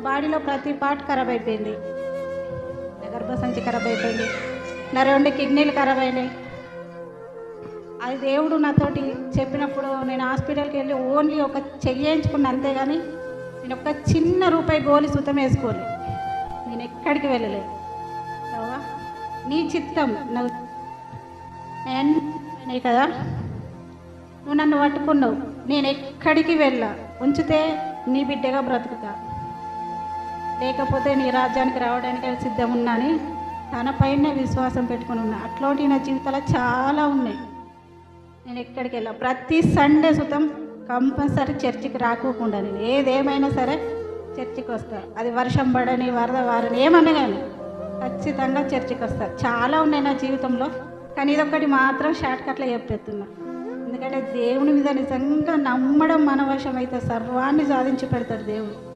బాడీలో ప్రతి పార్ట్ ఖరాబ్ అయిపోయింది. నా గర్భసంచి ఖరాబ్ అయిపోయింది, నా 2 కిడ్నీలు ఖరాబ్ అయినాయి. అది దేవుడు నాతోటి చెప్పినప్పుడు నేను హాస్పిటల్కి వెళ్ళి ఓన్లీ ఒక చెక్ చేయించుకున్నా, అంతేగాని నేను ఒక్క చిన్న రూపాయి గోలి సుతం వేసుకోలే. నేను ఎక్కడికి వెళ్ళలేదు. యెహోవా నీ చిత్తం నువ్వు నేను కదా, నువ్వు నన్ను పట్టుకున్నావు, నేను ఎక్కడికి వెళ్ళా, ఉంచితే నీ బిడ్డగా బ్రతుకుతా, లేకపోతే నీ రాజ్యానికి రావడానికి సిద్ధం ఉన్నా అని తన పైన విశ్వాసం పెట్టుకుని ఉన్నా. అట్లాంటి నా జీవితాలు చాలా ఉన్నాయి. నేను ఎక్కడికి వెళ్ళా, ప్రతి సండే సుతం కంపల్సరీ చర్చికి రాకోకుండా నేను ఏదేమైనా సరే చర్చికి వస్తా. అది వర్షం పడని వరద వారని ఏమన్నా కానీ ఖచ్చితంగా చర్చికి వస్తా. చాలా ఉన్నాయి నా జీవితంలో, కానీ ఇదొక్కటి మాత్రం షార్ట్ కట్లో చెప్పేస్తున్నా. ఎందుకంటే దేవుని మీద నిజంగా నమ్మడం మన వశం అయితే సర్వాన్ని సాధించి పెడతాడు దేవుడు.